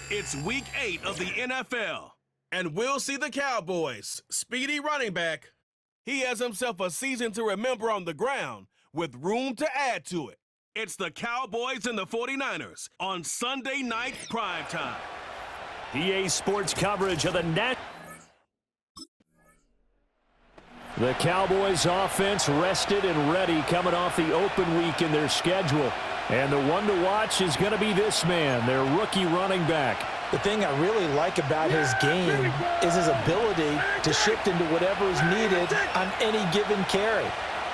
It's Week 8 of the NFL. And we'll see the Cowboys' speedy running back. He has himself a season to remember on the ground with room to add to it. It's the Cowboys and the 49ers on Sunday night primetime. EA Sports coverage of the The Cowboys offense rested and ready coming off the open week in their schedule. And the one to watch is going to be this man, their rookie running back. The thing I really like about his game is his ability to shift into whatever is needed on any given carry.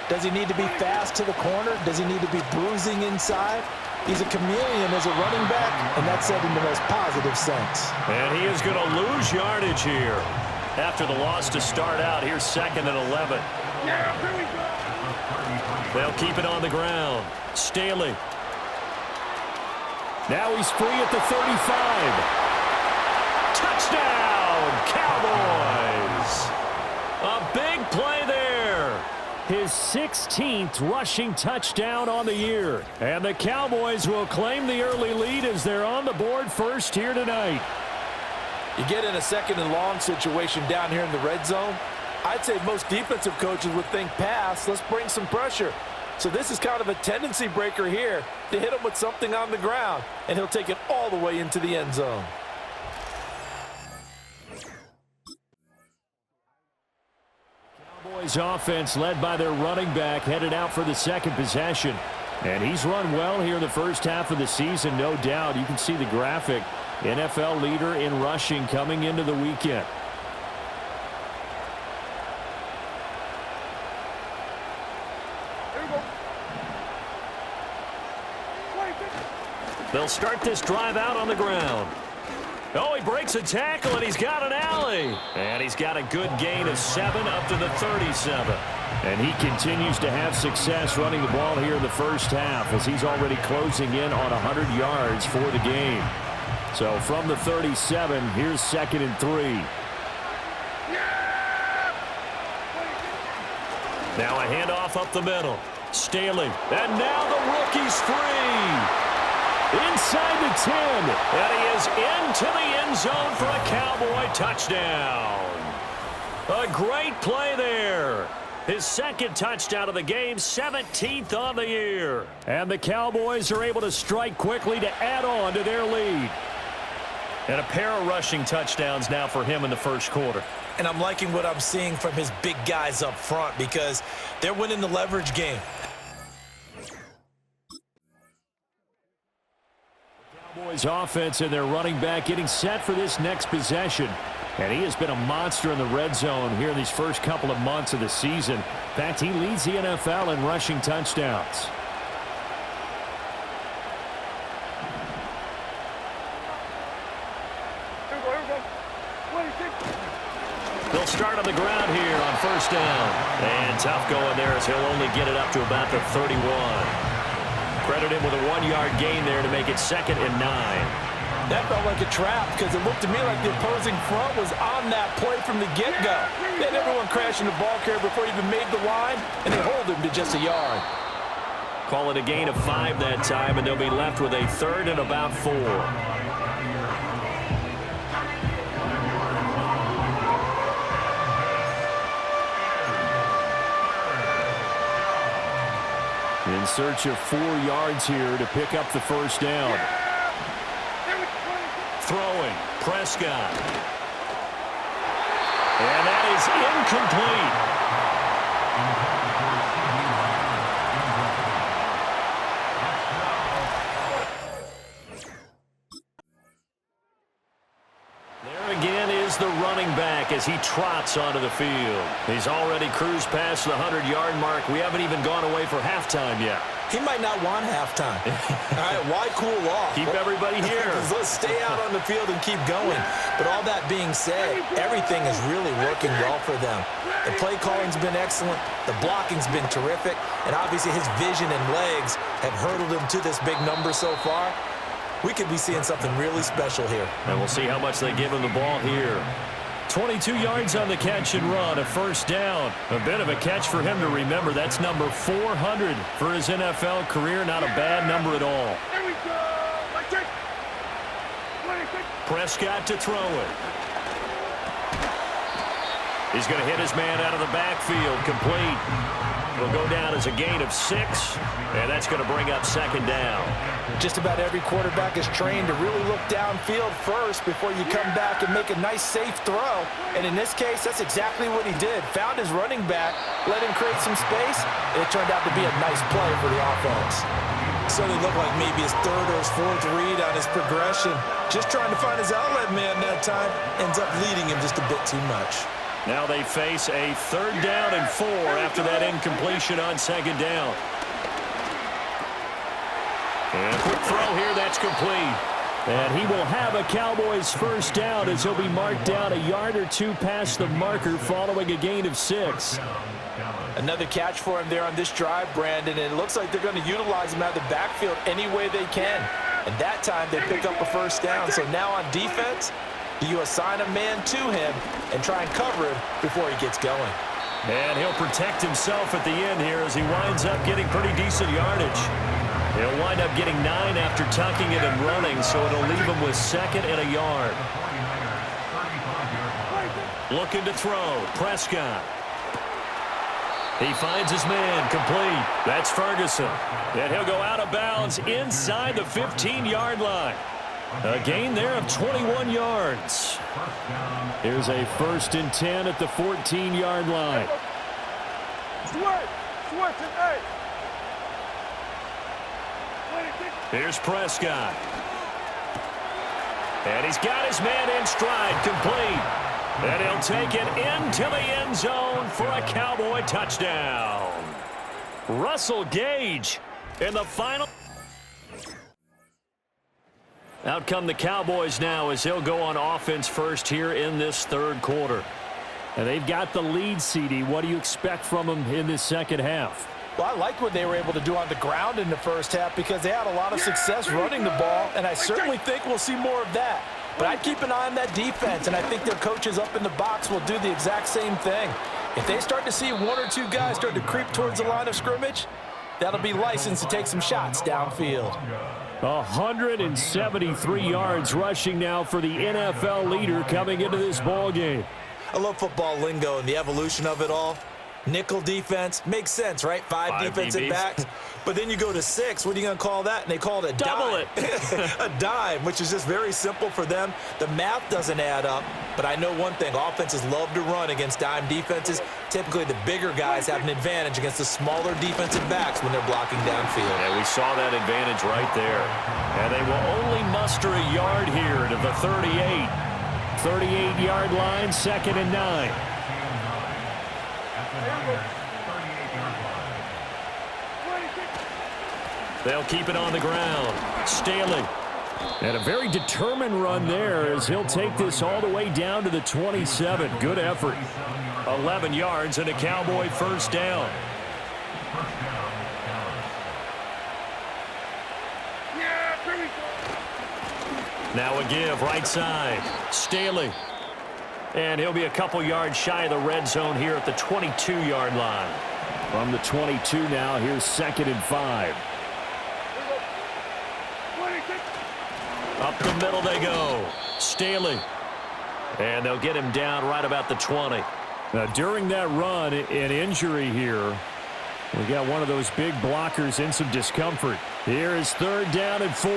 Does he need to be fast to the corner? Does he need to be bruising inside? He's a chameleon as a running back, and that's said in the most positive sense. And he is going to lose yardage here. After the loss to start out, here's 2nd and 11. They'll keep it on the ground. Staley. Now he's free at the 35. Touchdown, Cowboys! A big play there. His 16th rushing touchdown on the year. And the Cowboys will claim the early lead as they're on the board first here tonight. You get in a 2nd and long situation down here in the red zone, I'd say most defensive coaches would think pass, let's bring some pressure. So this is kind of a tendency breaker here to hit him with something on the ground, and he'll take it all the way into the end zone. Cowboys offense led by their running back headed out for the second possession. And he's run well here in the first half of the season, no doubt. You can see the graphic. NFL leader in rushing coming into the weekend. They'll start this drive out on the ground. Oh, he breaks a tackle, and he's got an alley. And he's got a good gain of 7 up to the 37. And he continues to have success running the ball here in the first half as he's already closing in on 100 yards for the game. So from the 37, here's 2nd and 3. Now a handoff up the middle. Staley. And now the rookie's free. Inside the 10. And he is into the end zone for a Cowboy touchdown. A great play there. His 2nd touchdown of the game, 17th on the year. And the Cowboys are able to strike quickly to add on to their lead. And a pair of rushing touchdowns now for him in the first quarter. And I'm liking what I'm seeing from his big guys up front because they're winning the leverage game. Cowboys offense and their running back getting set for this next possession. And he has been a monster in the red zone here in these first couple of months of the season. In fact, he leads the NFL in rushing touchdowns. They'll start on the ground here on first down. And tough going there as he'll only get it up to about the 31. Credit him with a 1-yard gain there to make it 2nd and 9. That felt like a trap because it looked to me like the opposing front was on that play from the get-go. They had everyone crashing the ball carrier before he even made the line, and they hold him to just a yard. Call it a gain of 5 that time, and they'll be left with a 3rd and about 4. In search of 4 yards here to pick up the first down. Throwing, Prescott. And that is incomplete. There again is the running back as he trots onto the field. He's already cruised past the 100-yard mark. We haven't even gone away for halftime yet. He might not want halftime. All right, why cool off? Keep everybody here. Let's stay out on the field and keep going. But all that being said, everything is really working well for them. The play calling's been excellent. The blocking's been terrific. And obviously his vision and legs have hurdled him to this big number so far. We could be seeing something really special here. And we'll see how much they give him the ball here. 22 yards on the catch and run, a first down. A bit of a catch for him to remember. That's number 400 for his NFL career. Not a bad number at all. Prescott to throw it. He's going to hit his man out of the backfield, complete. It'll go down as a gain of 6, and that's going to bring up second down. Just about every quarterback is trained to really look downfield first before you come back and make a nice, safe throw. And in this case, that's exactly what he did. Found his running back, let him create some space, and it turned out to be a nice play for the offense. So it looked like maybe his third or his fourth read on his progression. Just trying to find his outlet man that time. Ends up leading him just a bit too much. Now they face a 3rd down and 4 after that incompletion on 2nd down. And a quick throw here, that's complete. And he will have a Cowboys 1st down as he'll be marked down a yard or 2 past the marker following a gain of 6. Another catch for him there on this drive, Brandon, and it looks like they're going to utilize him out of the backfield any way they can. And that time they pick up a 1st down. So now on defense, you assign a man to him and try and cover him before he gets going. And he'll protect himself at the end here as he winds up getting pretty decent yardage. He'll wind up getting 9 after tucking it and running, so it'll leave him with 2nd and a yard. Looking to throw, Prescott. He finds his man, complete. That's Ferguson. And he'll go out of bounds inside the 15-yard line. A gain there of 21 yards. Here's a 1st and 10 at the 14-yard line. Here's Prescott. And he's got his man in stride, complete. And he'll take it into the end zone for a Cowboy touchdown. Russell Gage in the final. Out come the Cowboys now as he'll go on offense first here in this 3rd quarter. And they've got the lead, CD. What do you expect from them in this 2nd half? Well, I like what they were able to do on the ground in the 1st half because they had a lot of success running the ball, and I certainly think we'll see more of that. But I'd keep an eye on that defense, and I think their coaches up in the box will do the exact same thing. If they start to see 1 or 2 guys start to creep towards the line of scrimmage, that'll be licensed to take some shots downfield. 173 yards rushing now for the NFL leader coming into this ball game. I love football lingo and the evolution of it all. Nickel defense makes sense, right? 5 defensive backs. But then you go to 6. What are you going to call that? And they call it a double dime. A dime, which is just very simple for them. The math doesn't add up. But I know one thing. Offenses love to run against dime defenses. Typically, the bigger guys have an advantage against the smaller defensive backs when they're blocking downfield. Yeah, we saw that advantage right there. And they will only muster a yard here to the 38. 38-yard line, 2nd and 9. They'll keep it on the ground. Staley. And a very determined run there as he'll take this all the way down to the 27. Good effort. 11 yards and a Cowboy 1st down. Now a give right side. Staley. And he'll be a couple yards shy of the red zone here at the 22-yard line. From the 22 now, here's 2nd and 5. Up the middle they go. Staley. And they'll get him down right about the 20. Now, during that run, an injury here. We got one of those big blockers in some discomfort. Here is 3rd down and 4.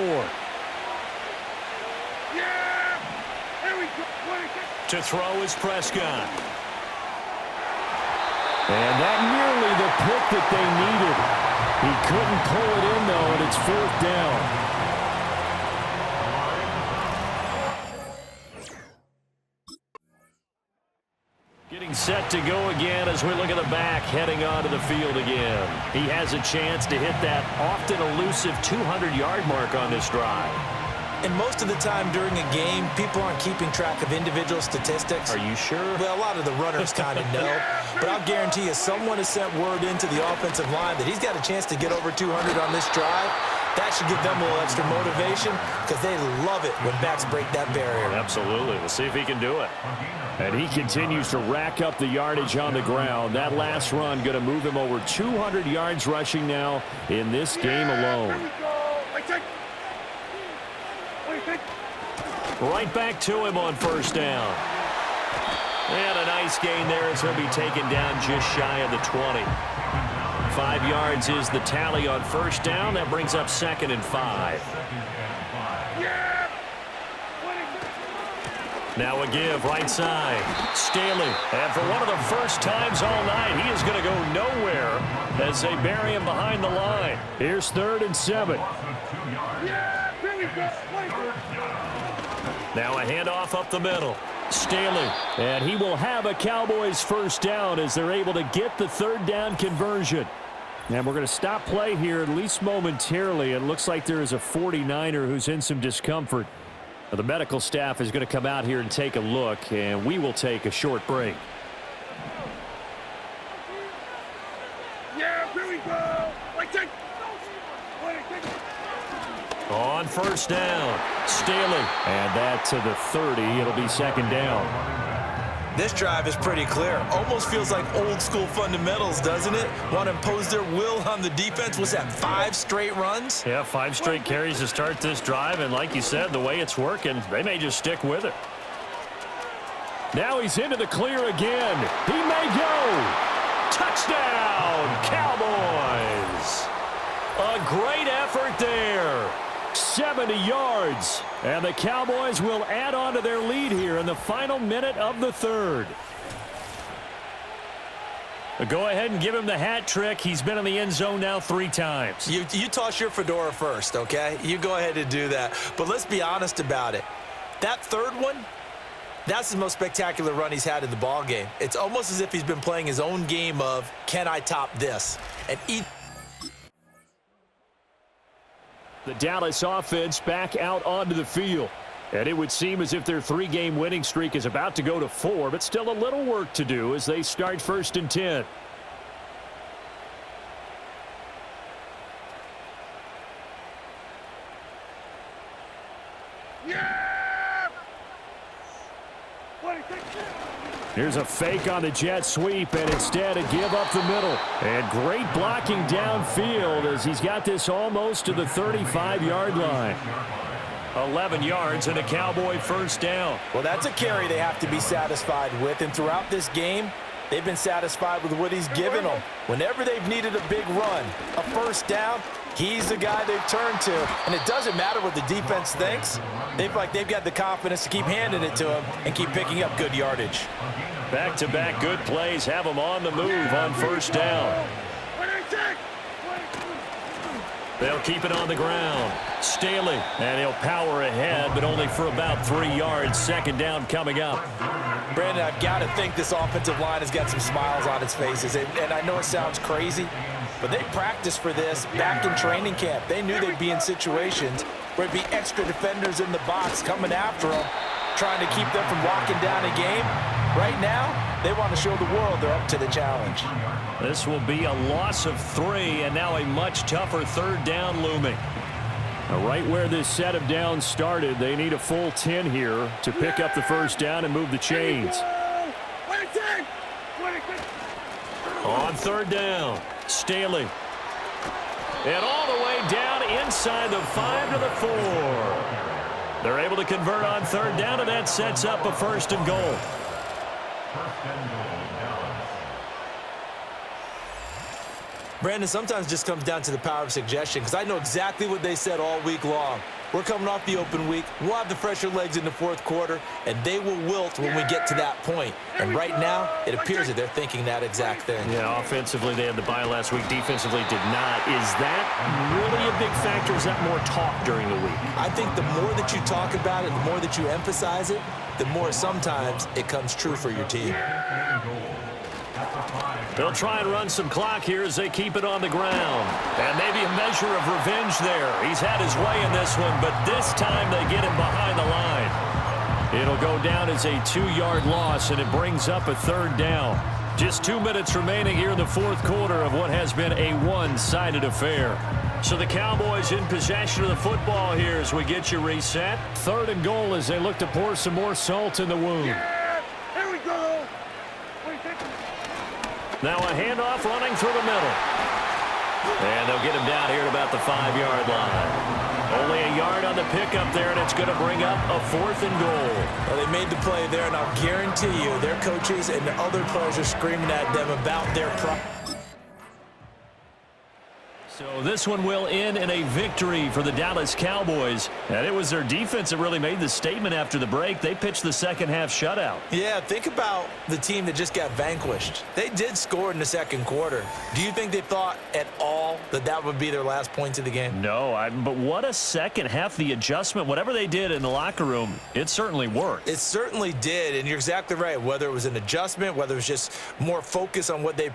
To throw is Prescott. And that nearly the pick that they needed. He couldn't pull it in, though, and it's 4th down. Getting set to go again as we look at the back heading onto the field again. He has a chance to hit that often elusive 200-yard mark on this drive. And most of the time during a game, people aren't keeping track of individual statistics. Are you sure? Well, a lot of the runners kind of know. But I'll guarantee you someone has sent word into the offensive line that he's got a chance to get over 200 on this drive. That should give them a little extra motivation because they love it when backs break that barrier. Absolutely. We'll see if he can do it. And he continues to rack up the yardage on the ground. That last run going to move him over 200 yards rushing now in this game alone. Right back to him on first down. And a nice gain there as he'll be taken down just shy of the 20. 5 yards is the tally on first down. That brings up 2nd and 5. Now a give right side. Staley. And for one of the first times all night, he is going to go nowhere as they bury him behind the line. Here's 3rd and 7. Now a handoff up the middle. Staley. And he will have a Cowboys first down as they're able to get the 3rd down conversion. And we're going to stop play here, at least momentarily. It looks like there is a 49er who's in some discomfort. The medical staff is going to come out here and take a look, and we will take a short break. Yeah, here we go. On first down, Staley. And that to the 30. It'll be 2nd down. This drive is pretty clear. Almost feels like old school fundamentals, doesn't it? Want to impose their will on the defense. Was that 5 straight runs? Yeah, 5 straight carries to start this drive. And like you said, the way it's working, they may just stick with it. Now he's into the clear again. He may go. Touchdown, Cowboys. A great effort there. 70 yards. And the Cowboys will add on to their lead here in the final minute of the 3rd. Go ahead and give him the hat trick. He's been in the end zone now 3 times. You toss your fedora first, okay? You go ahead and do that. But let's be honest about it. That 3rd one, that's the most spectacular run he's had in the ball game. It's almost as if he's been playing his own game of, can I top this? And the Dallas offense back out onto the field. And it would seem as if their 3-game winning streak is about to go to 4, but still a little work to do as they start 1st and 10. Here's a fake on the jet sweep, and instead a give up the middle. And great blocking downfield as he's got this almost to the 35-yard line. 11 yards and a Cowboy first down. Well, that's a carry they have to be satisfied with. And throughout this game, they've been satisfied with what he's given them. Whenever they've needed a big run, a first down, he's the guy they've turned to. And it doesn't matter what the defense thinks. They've got the confidence to keep handing it to him and keep picking up good yardage. Back-to-back good plays have him on the move on first down. They'll keep it on the ground. Staley, and he'll power ahead, but only for about 3 yards. 2nd down coming up. Brandon, I've got to think this offensive line has got some smiles on its faces. And I know it sounds crazy, but they practiced for this back in training camp. They knew they'd be in situations where there'd be extra defenders in the box coming after them, trying to keep them from locking down a game. Right now, they want to show the world they're up to the challenge. This will be a loss of 3, and now a much tougher 3rd down looming. Now, right where this set of downs started, they need a full 10 here to pick up the first down and move the chains. On 3rd down, Staley. And all the way down inside the 5 to the 4. They're able to convert on 3rd down, and that sets up a 1st and goal. Brandon, sometimes it just comes down to the power of suggestion, because I know exactly what they said all week long. We're coming off the open week. We'll have the fresher legs in the 4th quarter, and they will wilt when we get to that point. And right now, it appears that they're thinking that exact thing. Yeah, offensively, they had the bye last week. Defensively, did not. Is that really a big factor? Is that more talk during the week? I think the more that you talk about it, the more that you emphasize it, the more sometimes it comes true for your team. They'll try and run some clock here as they keep it on the ground. And maybe a measure of revenge there. He's had his way in this one, but this time they get him behind the line. It'll go down as a 2-yard loss, and it brings up a 3rd down. Just 2 minutes remaining here in the 4th quarter of what has been a one-sided affair. So the Cowboys in possession of the football here as we get you reset. 3rd and goal as they look to pour some more salt in the wound. Yeah, here we go. Now a handoff running through the middle. And they'll get him down here at about the 5-yard line. Only a yard on the pickup there, and it's going to bring up a 4th and goal. Well, they made the play there, and I'll guarantee you their coaches and the other players are screaming at them about their So this one will end in a victory for the Dallas Cowboys. And it was their defense that really made the statement after the break. They pitched the second half shutout. Yeah, think about the team that just got vanquished. They did score in the second quarter. Do you think they thought at all that that would be their last points of the game? No, but what a second half. The adjustment, whatever they did in the locker room, it certainly worked. It certainly did, and you're exactly right. Whether it was an adjustment, whether it was just more focus on what they